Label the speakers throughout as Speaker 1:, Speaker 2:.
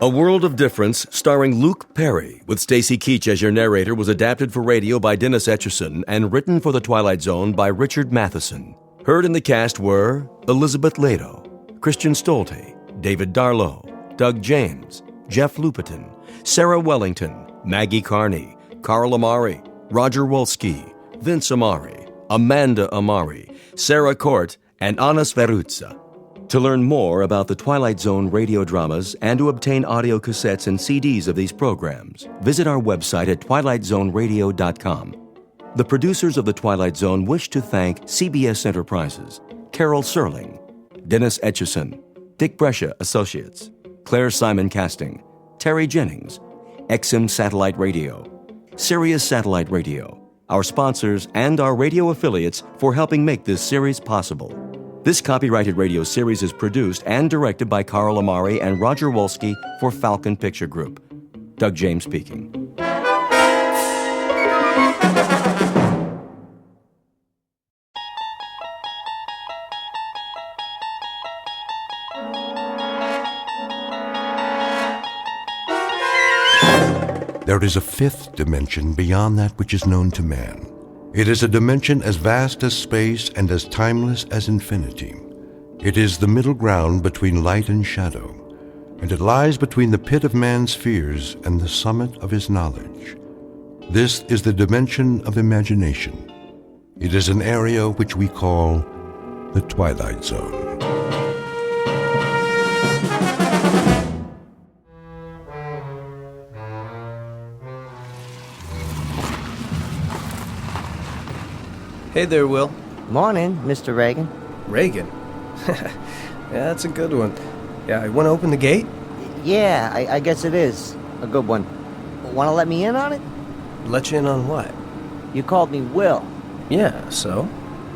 Speaker 1: A World of Difference, starring Luke Perry, with Stacy Keach as your narrator, was adapted for radio by Dennis Etchison and written for The Twilight Zone by Richard Matheson. Heard in the cast were Elizabeth Lado, Christian Stolte, David Darlow, Doug James, Jeff Lupetin, Sarah Wellington, Maggie Carney, Carl Amari, Roger Wolski, Vince Amari, Amanda Amari, Sarah Court, and Anna Sveruzza. To learn more about the Twilight Zone radio dramas and to obtain audio cassettes and CDs of these programs, visit our website at twilightzoneradio.com. The producers of The Twilight Zone wish to thank CBS Enterprises, Carol Serling, Dennis Etchison, Dick Brescia Associates, Claire Simon Casting, Terry Jennings, XM Satellite Radio, Sirius Satellite Radio, our sponsors, and our radio affiliates for helping make this series possible. This copyrighted radio series is produced and directed by Carl Amari and Roger Wolski for Falcon Picture Group. Doug James speaking.
Speaker 2: There is a fifth dimension beyond that which is known to man. It is a dimension as vast as space and as timeless as infinity. It is the middle ground between light and shadow, and it lies between the pit of man's fears and the summit of his knowledge. This is the dimension of imagination. It is an area which we call the Twilight Zone.
Speaker 3: Hey there, Will.
Speaker 4: Morning, Mr. Reagan.
Speaker 3: Reagan? Yeah, that's a good one. Yeah, you want to open the gate?
Speaker 4: Yeah, I guess it is. A good one. Want to let me in on it?
Speaker 3: Let you in on what?
Speaker 4: You called me Will.
Speaker 3: Yeah, so?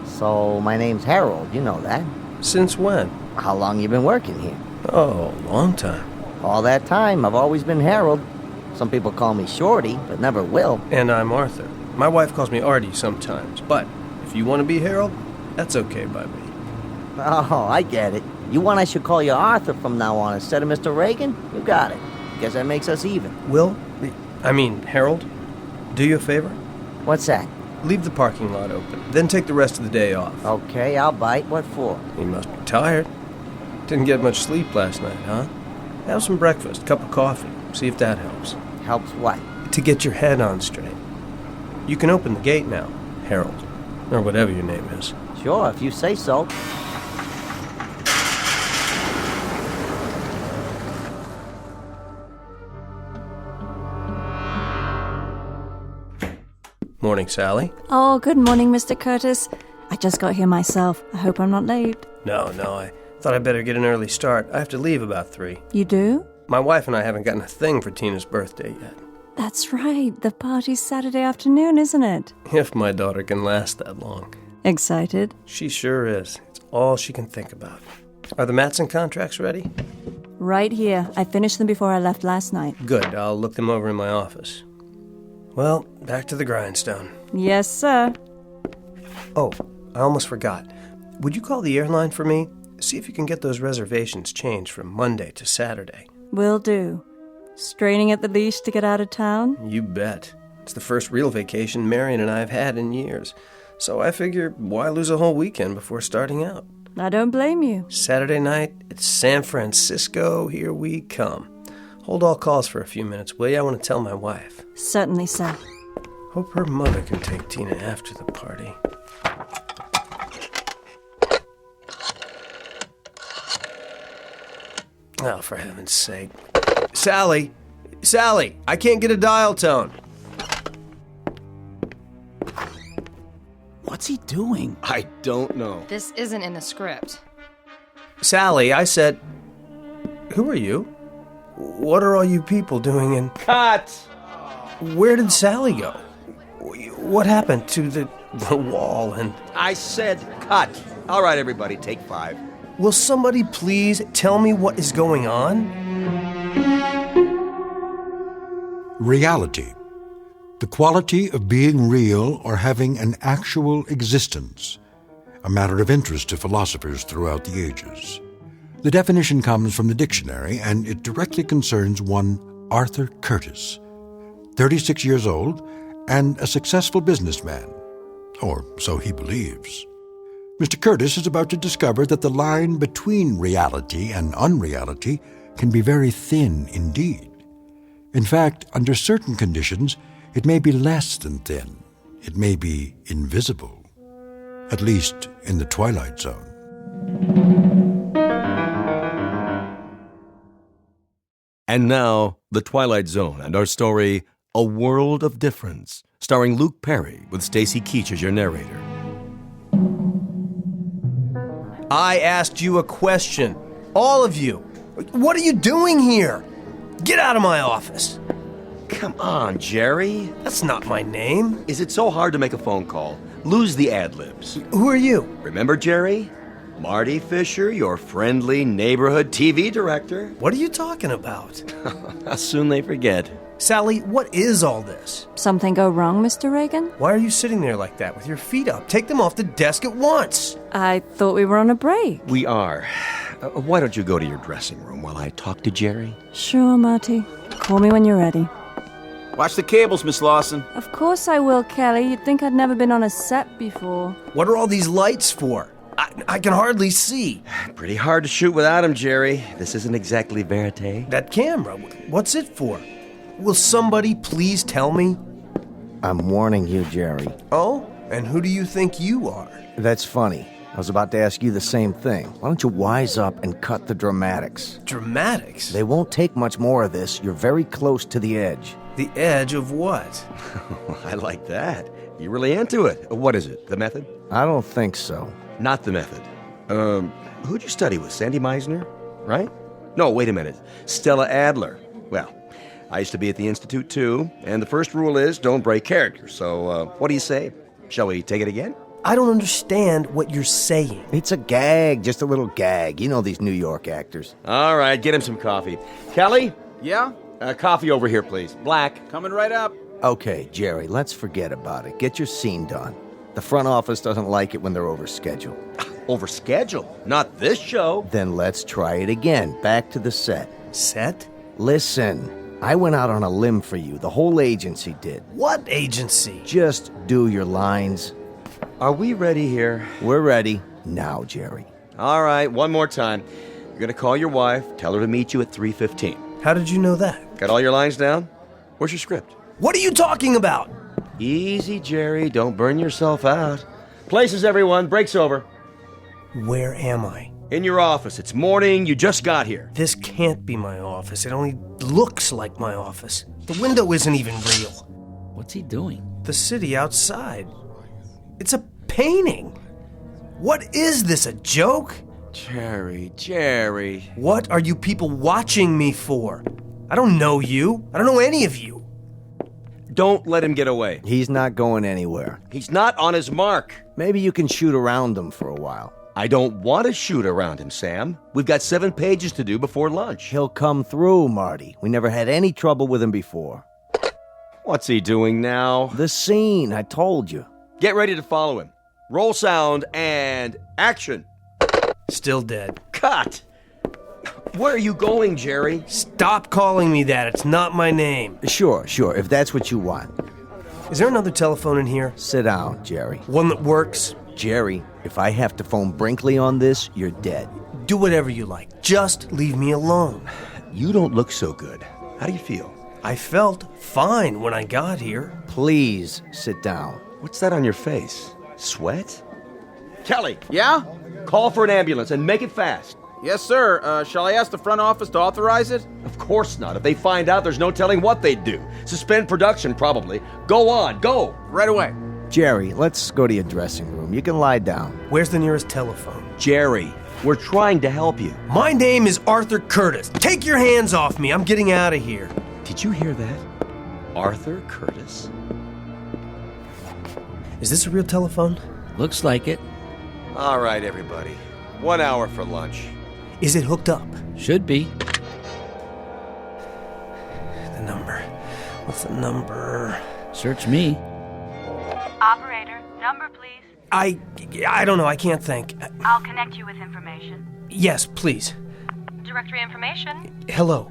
Speaker 4: So, my name's Harold, you know that.
Speaker 3: Since when?
Speaker 4: How long you been working here?
Speaker 3: Oh, long time.
Speaker 4: All that time, I've always been Harold. Some people call me Shorty, but never Will.
Speaker 3: And I'm Arthur. My wife calls me Artie sometimes, but if you want to be Harold, that's okay by me.
Speaker 4: Oh, I get it. You want I should call you Arthur from now on instead of Mr. Reagan? You got it. Guess that makes us even.
Speaker 3: Harold, do you a favor?
Speaker 4: What's that?
Speaker 3: Leave the parking lot open, then take the rest of the day off.
Speaker 4: Okay, I'll bite. What for?
Speaker 3: You must be tired. Didn't get much sleep last night, huh? Have some breakfast, cup of coffee, see if that helps.
Speaker 4: Helps what?
Speaker 3: To get your head on straight. You can open the gate now, Harold, or whatever your name is.
Speaker 4: Sure, if you say so.
Speaker 3: Morning, Sally.
Speaker 5: Oh, good morning, Mr. Curtis. I just got here myself. I hope I'm not late.
Speaker 3: No, I thought I'd better get an early start. I have to leave about 3.
Speaker 5: You do?
Speaker 3: My wife and I haven't gotten a thing for Tina's birthday yet.
Speaker 5: That's right. The party's Saturday afternoon, isn't it?
Speaker 3: If my daughter can last that long.
Speaker 5: Excited?
Speaker 3: She sure is. It's all she can think about. Are the Matson contracts ready?
Speaker 5: Right here. I finished them before I left last night.
Speaker 3: Good. I'll look them over in my office. Well, back to the grindstone.
Speaker 5: Yes, sir.
Speaker 3: Oh, I almost forgot. Would you call the airline for me? See if you can get those reservations changed from Monday to Saturday.
Speaker 5: Will do. Straining at the leash to get out of town?
Speaker 3: You bet. It's the first real vacation Marion and I have had in years. So I figure, why lose a whole weekend before starting out?
Speaker 5: I don't blame you.
Speaker 3: Saturday night, it's San Francisco. Here we come. Hold all calls for a few minutes, will you? I want to tell my wife.
Speaker 5: Certainly, sir.
Speaker 3: Hope her mother can take Tina after the party. Oh, for heaven's sake. Sally! Sally! I can't get a dial tone!
Speaker 6: What's he doing?
Speaker 1: I don't know.
Speaker 7: This isn't in the script.
Speaker 3: Sally, I said... Who are you? What are all you people doing in...
Speaker 1: Cut!
Speaker 3: Where did Sally go? What happened to the wall and...
Speaker 1: I said cut. All right, everybody, take 5.
Speaker 3: Will somebody please tell me what is going on?
Speaker 2: Reality. The quality of being real or having an actual existence, a matter of interest to philosophers throughout the ages. The definition comes from the dictionary, and it directly concerns one Arthur Curtis, 36 years old and a successful businessman, or so he believes. Mr. Curtis is about to discover that the line between reality and unreality can be very thin indeed. In fact, under certain conditions, it may be less than thin. It may be invisible, at least in the Twilight Zone.
Speaker 1: And now, The Twilight Zone and our story, A World of Difference, starring Luke Perry with Stacy Keach as your narrator.
Speaker 3: I asked you a question. All of you. What are you doing here? Get out of my office.
Speaker 1: Come on, Jerry.
Speaker 3: That's not my name.
Speaker 1: Is it so hard to make a phone call? Lose the ad-libs.
Speaker 3: Who are you?
Speaker 1: Remember, Jerry? Marty Fisher, your friendly neighborhood TV director.
Speaker 3: What are you talking about?
Speaker 1: How soon they forget.
Speaker 3: Sally, what is all this?
Speaker 5: Something go wrong, Mr. Reagan?
Speaker 3: Why are you sitting there like that with your feet up? Take them off the desk at once.
Speaker 5: I thought we were on a break.
Speaker 1: We are. Why don't you go to your dressing room while I talk to Jerry?
Speaker 5: Sure, Marty. Call me when you're ready.
Speaker 6: Watch the cables, Miss Lawson.
Speaker 5: Of course I will, Kelly. You'd think I'd never been on a set before.
Speaker 3: What are all these lights for? I can hardly see.
Speaker 1: Pretty hard to shoot without him, Jerry. This isn't exactly verite.
Speaker 3: That camera, what's it for? Will somebody please tell me?
Speaker 4: I'm warning you, Jerry.
Speaker 3: Oh? And who do you think you are?
Speaker 4: That's funny. I was about to ask you the same thing. Why don't you wise up and cut the dramatics?
Speaker 3: Dramatics?
Speaker 4: They won't take much more of this. You're very close to the edge.
Speaker 3: The edge of what?
Speaker 1: I like that. You're really into it. What is it? The method?
Speaker 4: I don't think so.
Speaker 1: Not the method. Who'd you study with? Sandy Meisner? Right? No, wait a minute. Stella Adler. Well, I used to be at the Institute, too, and the first rule is don't break character. So, what do you say? Shall we take it again?
Speaker 3: I don't understand what you're saying.
Speaker 4: It's a gag, just a little gag. You know these New York actors.
Speaker 1: All right, get him some coffee. Kelly?
Speaker 6: Yeah?
Speaker 1: Coffee over here, please. Black.
Speaker 6: Coming right up.
Speaker 4: Okay, Jerry, let's forget about it. Get your scene done. The front office doesn't like it when they're over schedule.
Speaker 1: Over schedule? Not this show.
Speaker 4: Then let's try it again. Back to the set.
Speaker 3: Set?
Speaker 4: Listen, I went out on a limb for you. The whole agency did.
Speaker 3: What agency?
Speaker 4: Just do your lines.
Speaker 1: Are we ready here?
Speaker 4: We're ready. Now, Jerry.
Speaker 1: All right, one more time. You're going to call your wife, tell her to meet you at 3:15.
Speaker 3: How did you know that?
Speaker 1: Got all your lines down? Where's your script?
Speaker 3: What are you talking about?
Speaker 1: Easy, Jerry. Don't burn yourself out. Places, everyone. Break's over.
Speaker 3: Where am I?
Speaker 1: In your office. It's morning. You just got here.
Speaker 3: This can't be my office. It only looks like my office. The window isn't even real.
Speaker 7: What's he doing?
Speaker 3: The city outside. It's a painting. What is this, a joke?
Speaker 1: Jerry.
Speaker 3: What are you people watching me for? I don't know you. I don't know any of you.
Speaker 1: Don't let him get away.
Speaker 4: He's not going anywhere.
Speaker 1: He's not on his mark.
Speaker 4: Maybe you can shoot around him for a while.
Speaker 1: I don't want to shoot around him, Sam. We've got 7 pages to do before lunch.
Speaker 4: He'll come through, Marty. We never had any trouble with him before.
Speaker 1: What's he doing now?
Speaker 4: The scene, I told you.
Speaker 1: Get ready to follow him. Roll sound and action.
Speaker 3: Still dead.
Speaker 1: Cut! Where are you going, Jerry?
Speaker 3: Stop calling me that. It's not my name.
Speaker 4: Sure, if that's what you want.
Speaker 3: Is there another telephone in here?
Speaker 4: Sit down, Jerry.
Speaker 3: One that works?
Speaker 4: Jerry, if I have to phone Brinkley on this, you're dead.
Speaker 3: Do whatever you like. Just leave me alone.
Speaker 1: You don't look so good. How do you feel?
Speaker 3: I felt fine when I got here.
Speaker 4: Please sit down.
Speaker 1: What's that on your face? Sweat? Kelly!
Speaker 6: Yeah?
Speaker 1: Call for an ambulance and make it fast.
Speaker 6: Yes, sir. Shall I ask the front office to authorize it?
Speaker 1: Of course not. If they find out, there's no telling what they'd do. Suspend production, probably. Go on, go!
Speaker 6: Right away.
Speaker 4: Jerry, let's go to your dressing room. You can lie down.
Speaker 3: Where's the nearest telephone?
Speaker 1: Jerry, we're trying to help you.
Speaker 3: My name is Arthur Curtis. Take your hands off me. I'm getting out of here.
Speaker 1: Did you hear that? Arthur Curtis?
Speaker 3: Is this a real telephone?
Speaker 7: Looks like it.
Speaker 1: All right, everybody. 1 hour for lunch.
Speaker 3: Is it hooked up?
Speaker 7: Should be.
Speaker 3: The number. What's the number?
Speaker 7: Search me.
Speaker 8: Operator, number please.
Speaker 3: I don't know. I can't think.
Speaker 8: I'll connect you with information.
Speaker 3: Yes, please.
Speaker 8: Directory information.
Speaker 3: Hello.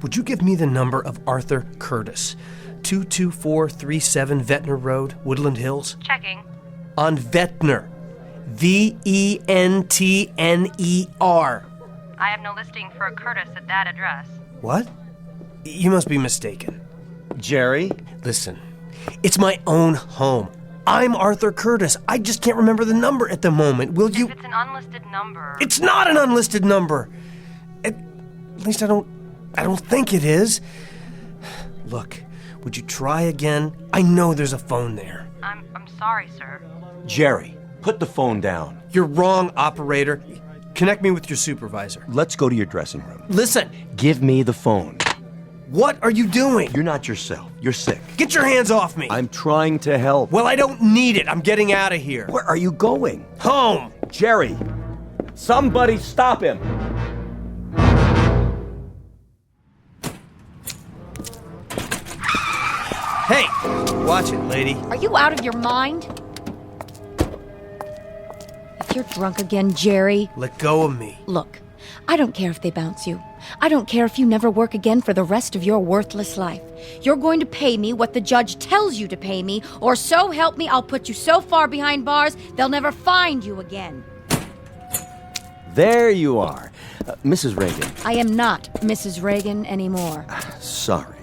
Speaker 3: Would you give me the number of Arthur Curtis? 22437 Ventnor Road, Woodland Hills?
Speaker 8: Checking.
Speaker 3: On Ventnor. Ventner.
Speaker 8: I have no listing for a Curtis at that address.
Speaker 3: What? You must be mistaken.
Speaker 1: Jerry?
Speaker 3: Listen, it's my own home. I'm Arthur Curtis. I just can't remember the number at the moment. Will you...
Speaker 8: If it's an unlisted number...
Speaker 3: It's not an unlisted number. At least I don't think it is. Look, would you try again? I know there's a phone there.
Speaker 8: I'm sorry, sir.
Speaker 1: Jerry, put the phone down.
Speaker 3: You're wrong, operator. Connect me with your supervisor.
Speaker 1: Let's go to your dressing room.
Speaker 3: Listen,
Speaker 1: Give me the phone.
Speaker 3: what are you doing?
Speaker 1: You're not yourself. You're sick.
Speaker 3: Get your hands off me.
Speaker 1: I'm trying to help.
Speaker 3: Well, I don't need it. I'm getting out of here.
Speaker 1: Where are you going?
Speaker 3: Home.
Speaker 1: Jerry, somebody stop him.
Speaker 3: Hey, watch it, lady.
Speaker 9: Are you out of your mind? If you're drunk again, Jerry,
Speaker 3: Let go of me.
Speaker 9: look, I don't care if they bounce you. I don't care if you never work again for the rest of your worthless life. You're going to pay me what the judge tells you to pay me, or so help me, I'll put you so far behind bars, they'll never find you again.
Speaker 1: There you are. Mrs. Reagan.
Speaker 9: I am not Mrs. Reagan anymore.
Speaker 1: Sorry.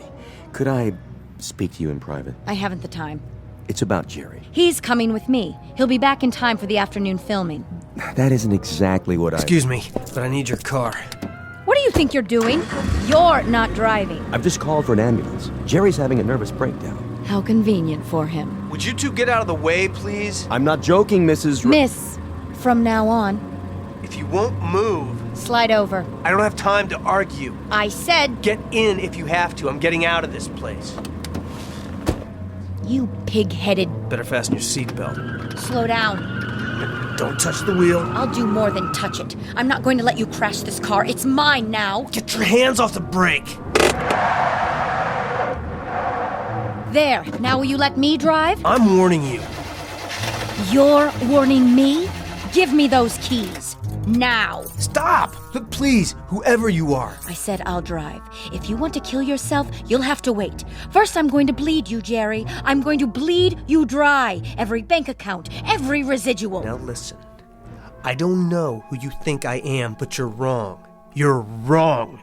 Speaker 1: Could I speak to you in private?
Speaker 9: I haven't the time.
Speaker 1: It's about Jerry.
Speaker 9: He's coming with me. He'll be back in time for the afternoon filming.
Speaker 1: That isn't exactly what
Speaker 3: Excuse me, but I need your car.
Speaker 9: What do you think you're doing? You're not driving.
Speaker 1: I've just called for an ambulance. Jerry's having a nervous breakdown.
Speaker 9: How convenient for him.
Speaker 3: Would you two get out of the way, please?
Speaker 1: I'm not joking, Mrs.
Speaker 9: Miss, from now on,
Speaker 3: If you won't move,
Speaker 9: slide over.
Speaker 3: I don't have time to argue.
Speaker 9: I said,
Speaker 3: Get in if you have to. I'm getting out of this place.
Speaker 9: you pig-headed.
Speaker 3: Better fasten your seatbelt.
Speaker 9: Slow down.
Speaker 3: Don't touch the wheel.
Speaker 9: I'll do more than touch it. I'm not going to let you crash this car. It's mine now.
Speaker 3: Get your hands off the brake.
Speaker 9: There. Now will you let me drive?
Speaker 3: I'm warning you.
Speaker 9: You're warning me? Give me those keys. Now.
Speaker 3: Stop! Look, please, whoever you are.
Speaker 9: I said I'll drive. If you want to kill yourself, you'll have to wait. First, I'm going to bleed you, Jerry. I'm going to bleed you dry. Every bank account, every residual.
Speaker 3: Now listen. I don't know who you think I am, but you're wrong. You're wrong.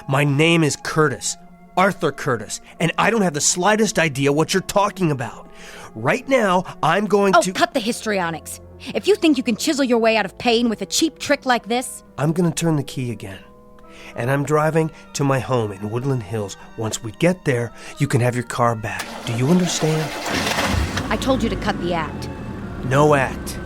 Speaker 3: My name is Curtis. Arthur Curtis. And I don't have the slightest idea what you're talking about. Right now, I'm going to...
Speaker 9: cut the histrionics. If you think you can chisel your way out of pain with a cheap trick like this...
Speaker 3: I'm going to turn the key again. And I'm driving to my home in Woodland Hills. Once we get there, you can have your car back. Do you understand?
Speaker 9: I told you to cut the act.
Speaker 3: No act.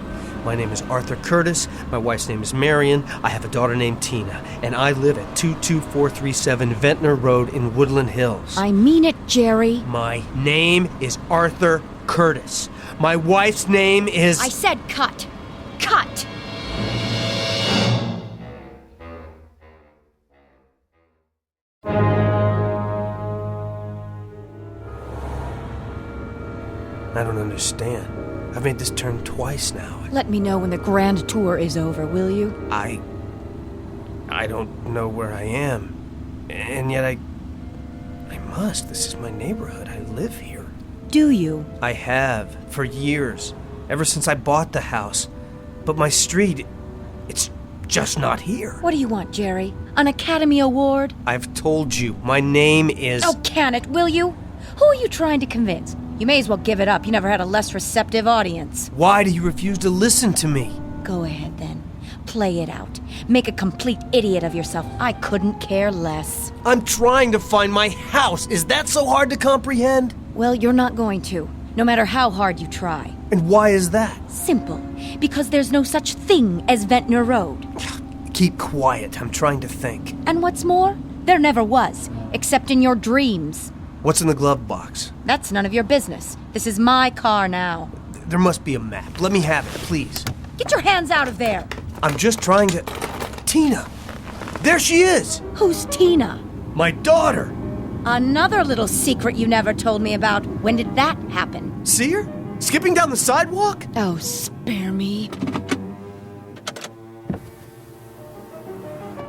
Speaker 3: My name is Arthur Curtis. My wife's name is Marion. I have a daughter named Tina. And I live at 22437 Ventnor Road in Woodland Hills.
Speaker 9: I mean it, Jerry.
Speaker 3: My name is Arthur Curtis. My wife's name is...
Speaker 9: I said cut. Cut!
Speaker 3: I don't understand. I've made this turn twice now.
Speaker 9: Let me know when the grand tour is over, will you?
Speaker 3: I don't know where I am. And yet I must. This is my neighborhood. I live here.
Speaker 9: Do you?
Speaker 3: I have, for years. Ever since I bought the house. But my street, it's just not here.
Speaker 9: What do you want, Jerry? An Academy Award?
Speaker 3: I've told you, my name is...
Speaker 9: Oh, can it, will you? Who are you trying to convince? You may as well give it up. You never had a less receptive audience.
Speaker 3: Why do you refuse to listen to me?
Speaker 9: Go ahead, then. Play it out. Make a complete idiot of yourself. I couldn't care less.
Speaker 3: I'm trying to find my house. Is that so hard to comprehend?
Speaker 9: Well, you're not going to, no matter how hard you try.
Speaker 3: And why is that?
Speaker 9: Simple. Because there's no such thing as Ventnor Road.
Speaker 3: Keep quiet. I'm trying to think.
Speaker 9: And what's more, there never was, except in your dreams.
Speaker 3: What's in the glove box?
Speaker 9: That's none of your business. This is my car now.
Speaker 3: There must be a map. Let me have it, please.
Speaker 9: Get your hands out of there.
Speaker 3: I'm just trying to... Tina! There she is!
Speaker 9: Who's Tina?
Speaker 3: My daughter!
Speaker 9: Another little secret you never told me about. When did that happen?
Speaker 3: See her? Skipping down the sidewalk?
Speaker 9: Oh, spare me.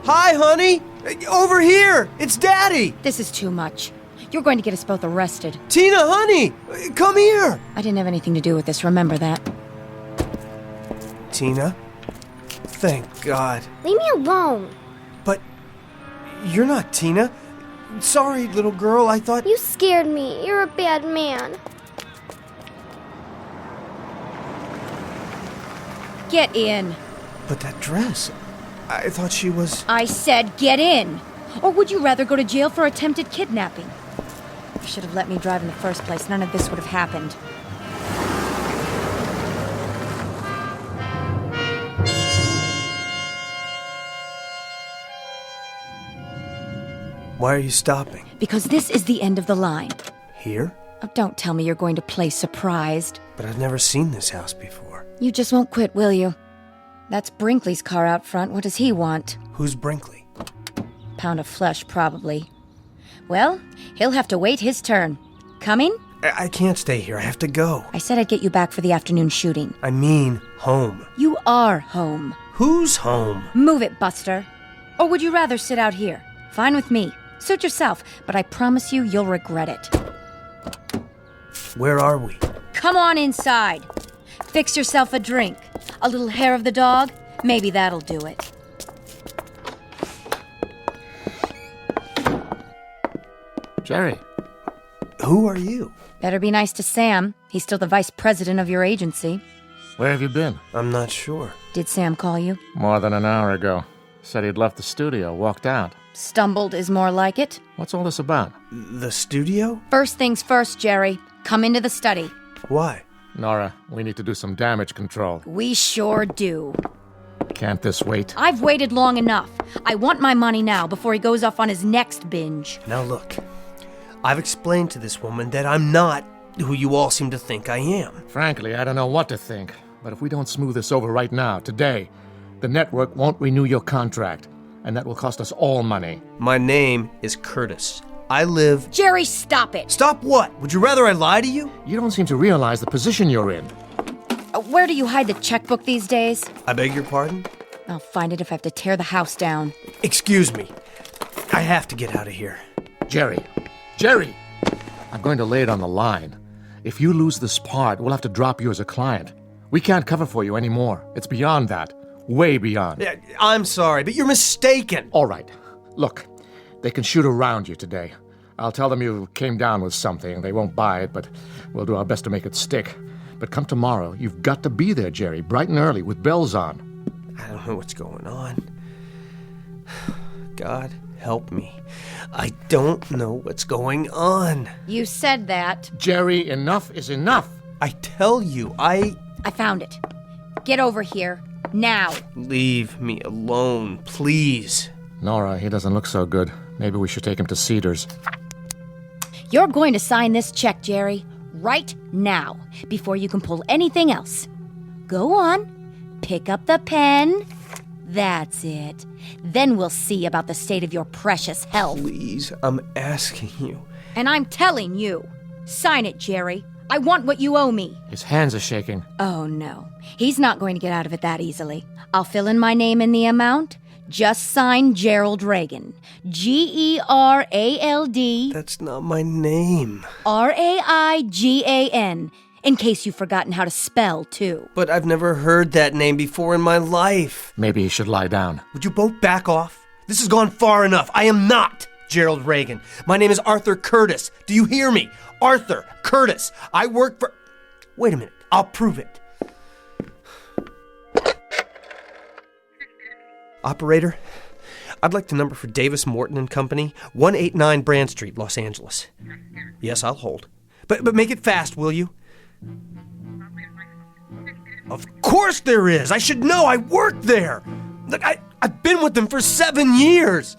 Speaker 3: Hi, honey! Over here! It's Daddy!
Speaker 9: This is too much. You're going to get us both arrested.
Speaker 3: Tina, honey! Come here!
Speaker 9: I didn't have anything to do with this, remember that.
Speaker 3: Tina? Thank God.
Speaker 10: Leave me alone.
Speaker 3: But you're not Tina. Sorry, little girl, I thought...
Speaker 10: You scared me. You're a bad man.
Speaker 9: Get in.
Speaker 3: But that dress... I thought she was...
Speaker 9: I said get in. Or would you rather go to jail for attempted kidnapping? You should have let me drive in the first place. None of this would have happened.
Speaker 3: Why are you stopping?
Speaker 9: Because this is the end of the line.
Speaker 3: Here?
Speaker 9: Oh, don't tell me you're going to play surprised.
Speaker 3: But I've never seen this house before.
Speaker 9: You just won't quit, will you? That's Brinkley's car out front. What does he want?
Speaker 3: Who's Brinkley?
Speaker 9: Pound of flesh, probably. Well, he'll have to wait his turn. Coming?
Speaker 3: I can't stay here. I have to go.
Speaker 9: I said I'd get you back for the afternoon shooting.
Speaker 3: I mean, home.
Speaker 9: You are home.
Speaker 3: Who's home?
Speaker 9: Move it, Buster. Or would you rather sit out here? Fine with me. Suit yourself, but I promise you you'll regret it.
Speaker 3: Where are we?
Speaker 9: Come on inside. Fix yourself a drink. A little hair of the dog? Maybe that'll do it.
Speaker 11: Jerry.
Speaker 3: Who are you?
Speaker 9: Better be nice to Sam. He's still the vice president of your agency.
Speaker 11: Where have you been?
Speaker 3: I'm not sure.
Speaker 9: Did Sam call you?
Speaker 11: More than an hour ago. Said he'd left the studio, walked out.
Speaker 9: Stumbled is more like it.
Speaker 11: What's all this about?
Speaker 3: The studio?
Speaker 9: First things first, Jerry. Come into the study.
Speaker 3: Why?
Speaker 11: Nora, we need to do some damage control.
Speaker 9: We sure do.
Speaker 11: Can't this wait?
Speaker 9: I've waited long enough. I want my money now before he goes off on his next binge.
Speaker 3: Now look, I've explained to this woman that I'm not who you all seem to think I am.
Speaker 11: Frankly, I don't know what to think. But if we don't smooth this over right now, today, the network won't renew your contract. And that will cost us all money.
Speaker 3: My name is Curtis. I live...
Speaker 9: Jerry, stop it!
Speaker 3: Stop what? Would you rather I lie to you?
Speaker 11: You don't seem to realize the position you're in.
Speaker 9: Where do you hide the checkbook these days?
Speaker 3: I beg your pardon?
Speaker 9: I'll find it if I have to tear the house down.
Speaker 3: Excuse me. I have to get out of here.
Speaker 11: Jerry! Jerry! I'm going to lay it on the line. If you lose this part, we'll have to drop you as a client. We can't cover for you anymore. It's beyond that. Way beyond.
Speaker 3: I'm sorry, but you're mistaken.
Speaker 11: All right. Look, they can shoot around you today. I'll tell them you came down with something. They won't buy it, but we'll do our best to make it stick. But come tomorrow, you've got to be there, Jerry, bright and early, with bells on.
Speaker 3: I don't know what's going on. God, help me. I don't know what's going on.
Speaker 9: You said that.
Speaker 11: Jerry, enough is enough.
Speaker 3: I tell you, I
Speaker 9: found it. Get over here. Now.
Speaker 3: Leave me alone, please.
Speaker 11: Nora, he doesn't look so good. Maybe we should take him to Cedars.
Speaker 9: You're going to sign this check, Jerry, right now, before you can pull anything else. Go on. Pick up the pen. That's it. Then we'll see about the state of your precious health.
Speaker 3: Please, I'm asking you.
Speaker 9: And I'm telling you. Sign it, Jerry. I want what you owe me.
Speaker 11: His hands are shaking.
Speaker 9: Oh, no. He's not going to get out of it that easily. I'll fill in my name in the amount. Just sign Gerald Reagan. G-E-R-A-L-D.
Speaker 3: That's not my name.
Speaker 9: R-A-I-G-A-N. In case you've forgotten how to spell, too.
Speaker 3: But I've never heard that name before in my life.
Speaker 11: Maybe he should lie down.
Speaker 3: Would you both back off? This has gone far enough. I am not Gerald Reagan. My name is Arthur Curtis. Do you hear me? Arthur Curtis. I work for... Wait a minute. I'll prove it. Operator, I'd like the number for Davis Morton and Company, 189 Brand Street, Los Angeles. Yes, I'll hold. But make it fast, will you? Of course there is. I should know. I worked there. Look, I've been with them for 7 years.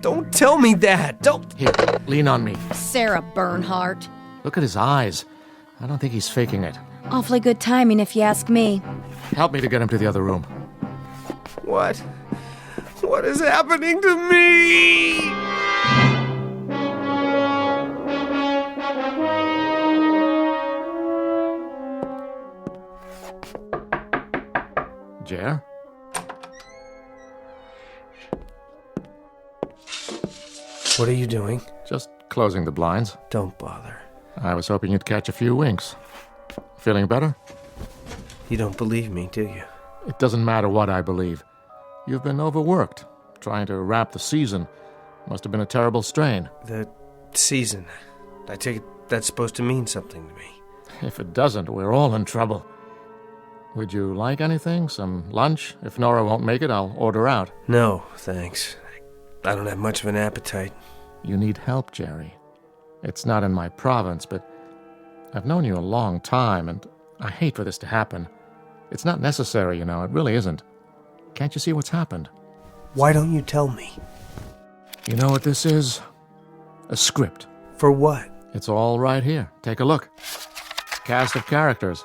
Speaker 3: Don't tell me that. Don't.
Speaker 11: Here, lean on me.
Speaker 9: Sarah Bernhardt.
Speaker 11: Look at his eyes. I don't think he's faking it.
Speaker 9: Awfully good timing, if you ask me.
Speaker 11: Help me to get him to the other room.
Speaker 3: What? What is happening to me?
Speaker 11: Jer?
Speaker 3: What are you doing?
Speaker 11: Just closing the blinds.
Speaker 3: Don't bother.
Speaker 11: I was hoping you'd catch a few winks. Feeling better?
Speaker 3: You don't believe me, do you?
Speaker 11: It doesn't matter what I believe. You've been overworked, trying to wrap the season. Must have been a terrible strain.
Speaker 3: The season. I take it that's supposed to mean something to me.
Speaker 11: If it doesn't, we're all in trouble. Would you like anything? Some lunch? If Nora won't make it, I'll order out.
Speaker 3: No, thanks. I don't have much of an appetite.
Speaker 11: You need help, Jerry. It's not in my province, but I've known you a long time, and I hate for this to happen. It's not necessary, you know. It really isn't. Can't you see what's happened?
Speaker 3: Why don't you tell me?
Speaker 11: You know what this is? A script.
Speaker 3: For what?
Speaker 11: It's all right here. Take a look. Cast of characters.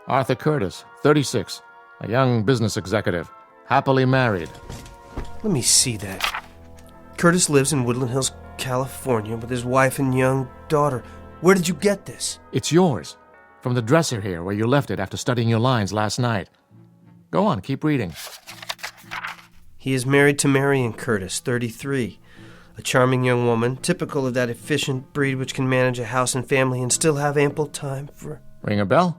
Speaker 11: Arthur Curtis, 36, a young business executive, happily married.
Speaker 3: Let me see that. Curtis lives in Woodland Hills, California, with his wife and young daughter. Where did you get this?
Speaker 11: It's yours. From the dresser here, where you left it after studying your lines last night. Go on, keep reading.
Speaker 3: He is married to Marion Curtis, 33. A charming young woman, typical of that efficient breed which can manage a house and family and still have ample time for...
Speaker 11: Ring a bell?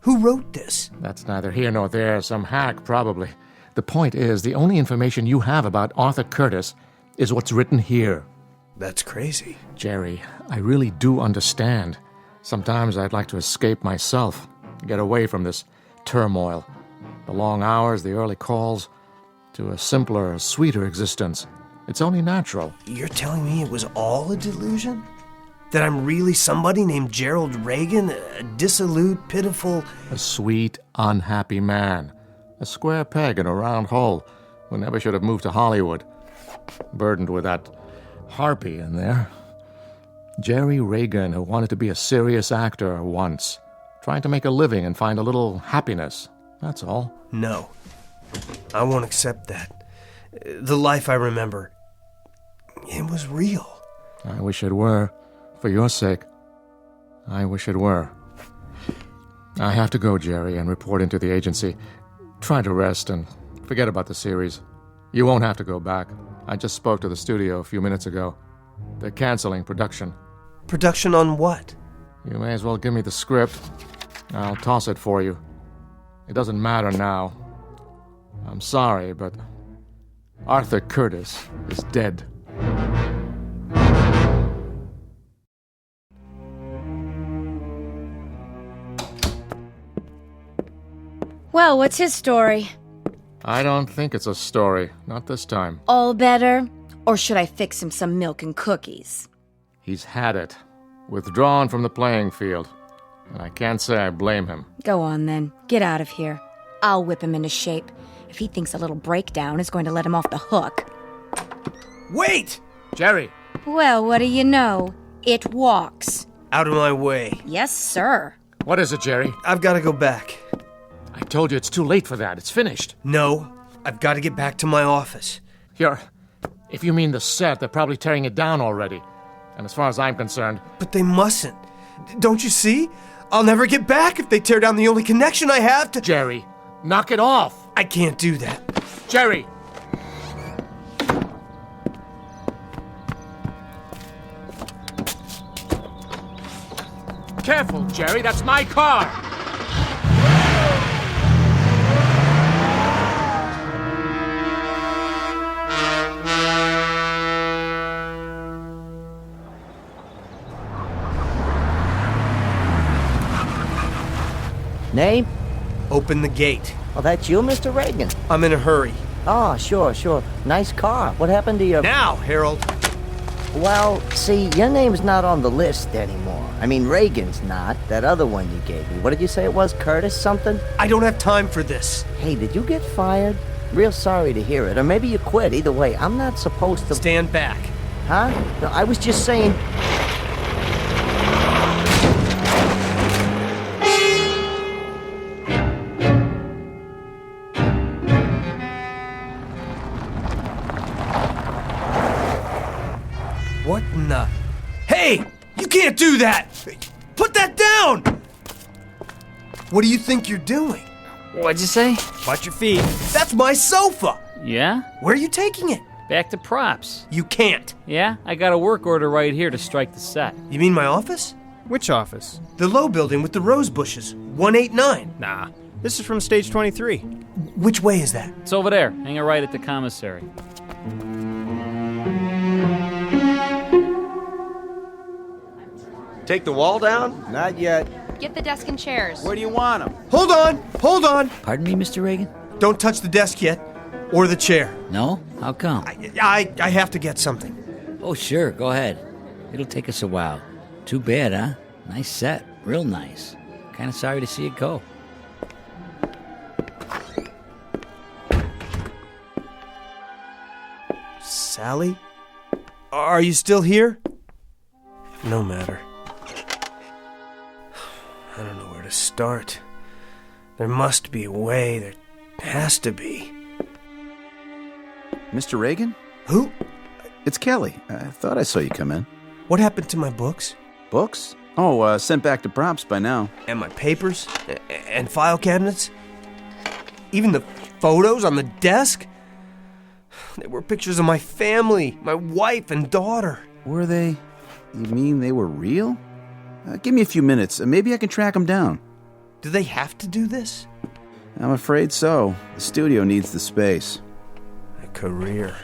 Speaker 3: Who wrote this?
Speaker 11: That's neither here nor there. Some hack, probably. The point is, the only information you have about Arthur Curtis is what's written here.
Speaker 3: That's crazy.
Speaker 11: Jerry, I really do understand. Sometimes I'd like to escape myself, get away from this turmoil. The long hours, the early calls, to a simpler, sweeter existence. It's only natural.
Speaker 3: You're telling me it was all a delusion? That I'm really somebody named Gerald Reagan, a dissolute, pitiful...
Speaker 11: A sweet, unhappy man. A square peg in a round hole who never should have moved to Hollywood. Burdened with that harpy in there. Jerry Reagan, who wanted to be a serious actor once. Trying to make a living and find a little happiness. That's all.
Speaker 3: No. I won't accept that. The life I remember, it was real.
Speaker 11: I wish it were. For your sake, I wish it were. I have to go, Jerry, and report into the agency. Try to rest and forget about the series. You won't have to go back. I just spoke to the studio a few minutes ago. They're canceling production.
Speaker 3: Production on what?
Speaker 11: You may as well give me the script. I'll toss it for you. It doesn't matter now. I'm sorry, but Arthur Curtis is dead.
Speaker 9: Well, what's his story?
Speaker 11: I don't think it's a story. Not this time.
Speaker 9: All better? Or should I fix him some milk and cookies?
Speaker 11: He's had it. Withdrawn from the playing field. And I can't say I blame him.
Speaker 9: Go on, then. Get out of here. I'll whip him into shape. If he thinks a little breakdown is going to let him off the hook.
Speaker 3: Wait!
Speaker 11: Jerry!
Speaker 9: Well, what do you know? It walks.
Speaker 3: Out of my way.
Speaker 9: Yes, sir.
Speaker 11: What is it, Jerry?
Speaker 3: I've got to go back.
Speaker 11: I told you it's too late for that. It's finished.
Speaker 3: No, I've got to get back to my office.
Speaker 11: If you mean the set, they're probably tearing it down already. And as far as I'm concerned...
Speaker 3: But they mustn't. Don't you see? I'll never get back if they tear down the only connection I have to...
Speaker 11: Jerry, knock it off!
Speaker 3: I can't do that.
Speaker 11: Jerry! Careful, Jerry, that's my car!
Speaker 4: Name?
Speaker 3: Open the gate.
Speaker 4: Oh, that's you, Mr. Reagan?
Speaker 3: I'm in a hurry.
Speaker 4: Oh, sure. Nice car. What happened to your...
Speaker 3: Now, Harold.
Speaker 4: Well, see, your name's not on the list anymore. I mean, Reagan's not. That other one you gave me. What did you say it was? Curtis something?
Speaker 3: I don't have time for this.
Speaker 4: Hey, did you get fired? Real sorry to hear it. Or maybe you quit. Either way, I'm not supposed to...
Speaker 3: Stand back.
Speaker 4: Huh? No, I was just saying...
Speaker 3: What in the... Hey! You can't do that! Put that down! What do you think you're doing?
Speaker 7: What'd you say?
Speaker 3: Watch your feet. That's my sofa!
Speaker 7: Yeah?
Speaker 3: Where are you taking it?
Speaker 7: Back to props.
Speaker 3: You can't.
Speaker 7: Yeah? I got a work order right here to strike the set.
Speaker 3: You mean my office?
Speaker 12: Which office?
Speaker 3: The low building with the rose bushes. 189.
Speaker 12: Nah, this is from stage 23.
Speaker 3: Which way is that?
Speaker 7: It's over there. Hang a right at the commissary.
Speaker 13: Take the wall down?
Speaker 4: Not yet.
Speaker 8: Get the desk and chairs.
Speaker 6: Where do you want them?
Speaker 3: Hold on.
Speaker 7: Pardon me, Mr. Reagan?
Speaker 3: Don't touch the desk yet, or the chair.
Speaker 7: No? How come?
Speaker 3: I have to get something.
Speaker 7: Oh, sure. Go ahead. It'll take us a while. Too bad, huh? Nice set. Real nice. Kind of sorry to see it go.
Speaker 3: Sally? Are you still here? No matter. I don't know where to start. There must be a way. There has to be.
Speaker 6: Mr. Reagan?
Speaker 3: Who?
Speaker 6: It's Kelly. I thought I saw you come in.
Speaker 3: What happened to my books?
Speaker 6: Books? Oh, sent back to props by now.
Speaker 3: And my papers? And file cabinets? Even the photos on the desk? There were pictures of my family, my wife and daughter.
Speaker 6: Were they? You mean they were real? Give me a few minutes. Maybe I can track them down.
Speaker 3: Do they have to do this?
Speaker 6: I'm afraid so. The studio needs the space.
Speaker 3: A career.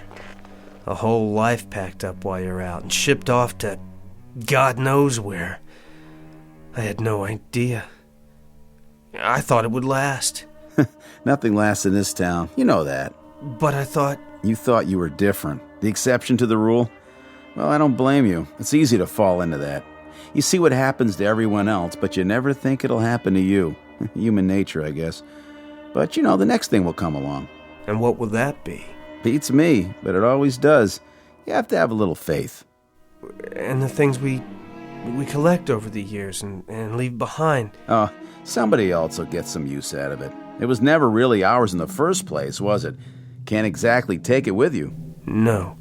Speaker 3: A whole life packed up while you're out and shipped off to God knows where. I had no idea. I thought it would last.
Speaker 6: Nothing lasts in this town. You know that.
Speaker 3: But I thought...
Speaker 6: You thought you were different. The exception to the rule? Well, I don't blame you. It's easy to fall into that. You see what happens to everyone else, but you never think it'll happen to you. Human nature, I guess. But, the next thing will come along.
Speaker 3: And what will that be?
Speaker 6: Beats me, but it always does. You have to have a little faith.
Speaker 3: And the things we collect over the years and leave behind.
Speaker 6: Oh, somebody else will get some use out of it. It was never really ours in the first place, was it? Can't exactly take it with you.
Speaker 3: No,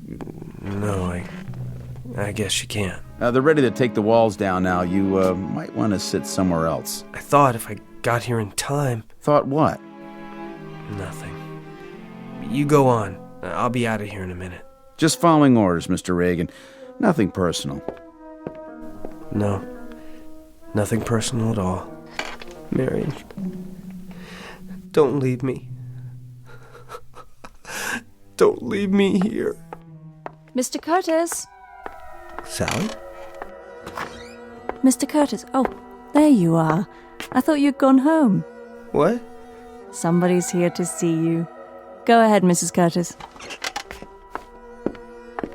Speaker 3: I guess you can't.
Speaker 6: They're ready to take the walls down now. You might want to sit somewhere else.
Speaker 3: I thought if I got here in time...
Speaker 6: Thought what?
Speaker 3: Nothing. You go on. I'll be out of here in a minute.
Speaker 6: Just following orders, Mr. Reagan. Nothing personal.
Speaker 3: No. Nothing personal at all. Marion, don't leave me. Don't leave me here.
Speaker 5: Mr. Curtis?
Speaker 3: Sally?
Speaker 5: Mr. Curtis. Oh, there you are. I thought you'd gone home.
Speaker 3: What?
Speaker 5: Somebody's here to see you. Go ahead, Mrs. Curtis.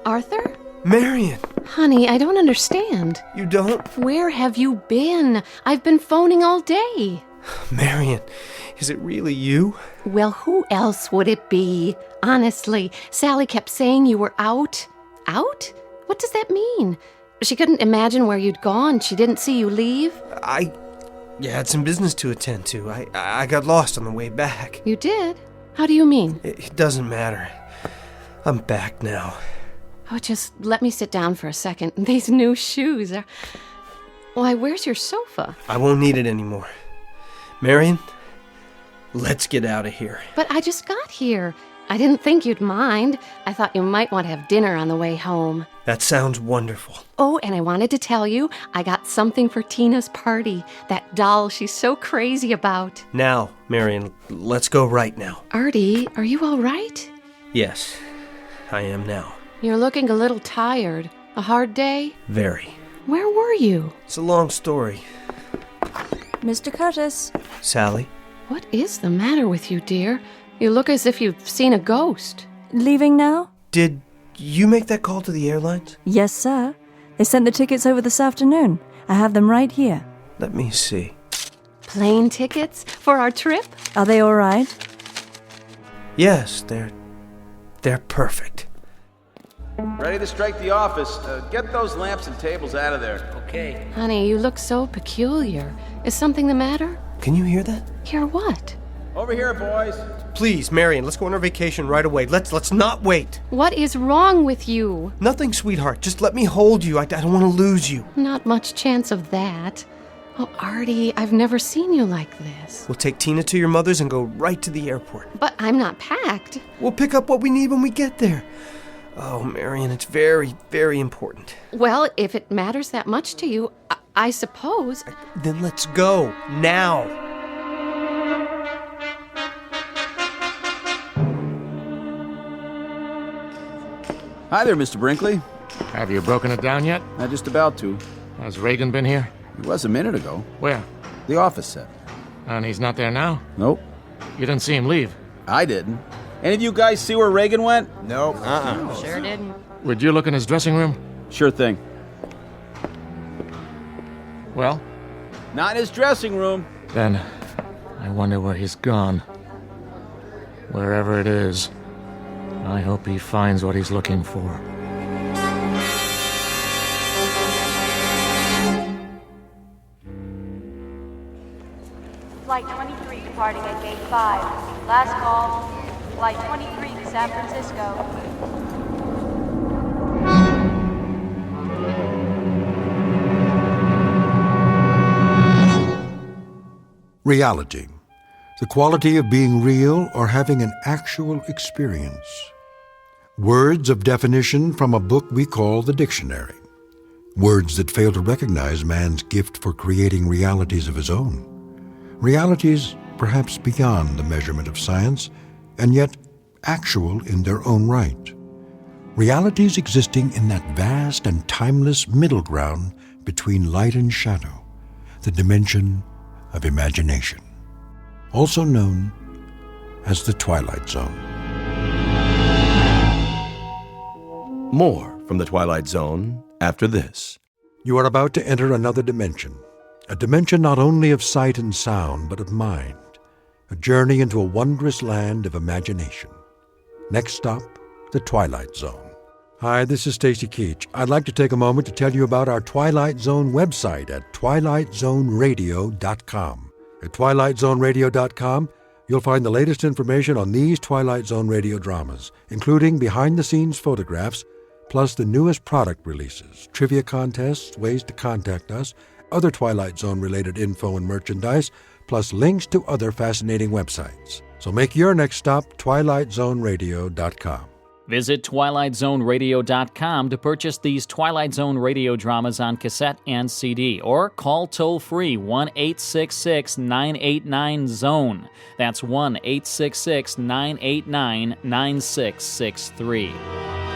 Speaker 10: Arthur?
Speaker 3: Marion!
Speaker 10: Honey, I don't understand.
Speaker 3: You don't?
Speaker 10: Where have you been? I've been phoning all day.
Speaker 3: Marion, is it really you?
Speaker 10: Well, who else would it be? Honestly, Sally kept saying you were out. Out? What does that mean? She couldn't imagine where you'd gone. She didn't see you leave.
Speaker 3: You had some business to attend to. I got lost on the way back.
Speaker 10: You did? How do you mean?
Speaker 3: It doesn't matter. I'm back now.
Speaker 10: Oh, just let me sit down for a second. These new shoes are... Why, where's your sofa?
Speaker 3: I won't need it anymore. Marion, let's get out of here.
Speaker 10: But I just got here. I didn't think you'd mind. I thought you might want to have dinner on the way home.
Speaker 3: That sounds wonderful.
Speaker 10: Oh, and I wanted to tell you, I got something for Tina's party. That doll she's so crazy about.
Speaker 3: Now, Marion, let's go right now.
Speaker 10: Artie, are you all right?
Speaker 3: Yes, I am now.
Speaker 10: You're looking a little tired. A hard day?
Speaker 3: Very.
Speaker 10: Where were you?
Speaker 3: It's a long story.
Speaker 5: Mr. Curtis.
Speaker 3: Sally?
Speaker 10: What is the matter with you, dear? You look as if you've seen a ghost.
Speaker 5: Leaving now?
Speaker 3: Did you make that call to the airlines?
Speaker 5: Yes, sir. They sent the tickets over this afternoon. I have them right here.
Speaker 3: Let me see.
Speaker 10: Plane tickets for our trip?
Speaker 5: Are they all right?
Speaker 3: Yes, they're perfect.
Speaker 6: Ready to strike the office. Get those lamps and tables out of there.
Speaker 7: Okay.
Speaker 10: Honey, you look so peculiar. Is something the matter?
Speaker 3: Can you hear that?
Speaker 10: Hear what?
Speaker 6: Over here, boys.
Speaker 3: Please, Marion, let's go on our vacation right away. Let's not wait.
Speaker 10: What is wrong with you?
Speaker 3: Nothing, sweetheart. Just let me hold you. I don't want to lose you.
Speaker 10: Not much chance of that. Oh, Artie, I've never seen you like this.
Speaker 3: We'll take Tina to your mother's and go right to the airport.
Speaker 10: But I'm not packed.
Speaker 3: We'll pick up what we need when we get there. Oh, Marion, it's very, very important.
Speaker 10: Well, if it matters that much to you, I suppose.
Speaker 3: Then let's go, now.
Speaker 6: Hi there, Mr. Brinkley.
Speaker 11: Have you broken it down yet?
Speaker 6: Not just about to.
Speaker 11: Has Reagan been here?
Speaker 6: He was a minute ago.
Speaker 11: Where?
Speaker 6: The office set.
Speaker 11: And he's not there now?
Speaker 6: Nope.
Speaker 11: You didn't see him leave?
Speaker 6: I didn't. Any of you guys see where Reagan went?
Speaker 12: Nope.
Speaker 10: Sure didn't.
Speaker 11: Would you look in his dressing room?
Speaker 6: Sure thing.
Speaker 11: Well?
Speaker 6: Not in his dressing room.
Speaker 11: Then, I wonder where he's gone. Wherever it is, I hope he finds what he's looking for.
Speaker 8: Flight 23 departing at Gate 5. Last call. Flight 23 to San Francisco.
Speaker 2: Reality. The quality of being real or having an actual experience. Words of definition from a book we call the dictionary. Words that fail to recognize man's gift for creating realities of his own. Realities perhaps beyond the measurement of science, and yet actual in their own right. Realities existing in that vast and timeless middle ground between light and shadow, the dimension of imagination, also known as the Twilight Zone.
Speaker 1: More from the Twilight Zone after this.
Speaker 2: You are about to enter another dimension, a dimension not only of sight and sound, but of mind, a journey into a wondrous land of imagination. Next stop, the Twilight Zone. Hi, this is Stacy Keach. I'd like to take a moment to tell you about our Twilight Zone website at twilightzoneradio.com. At twilightzoneradio.com, you'll find the latest information on these Twilight Zone radio dramas, including behind-the-scenes photographs, plus the newest product releases, trivia contests, ways to contact us, other Twilight Zone-related info and merchandise, plus links to other fascinating websites. So make your next stop twilightzoneradio.com.
Speaker 13: Visit twilightzoneradio.com to purchase these Twilight Zone radio dramas on cassette and CD, or call toll-free 1-866-989-ZONE. That's 1-866-989-9663.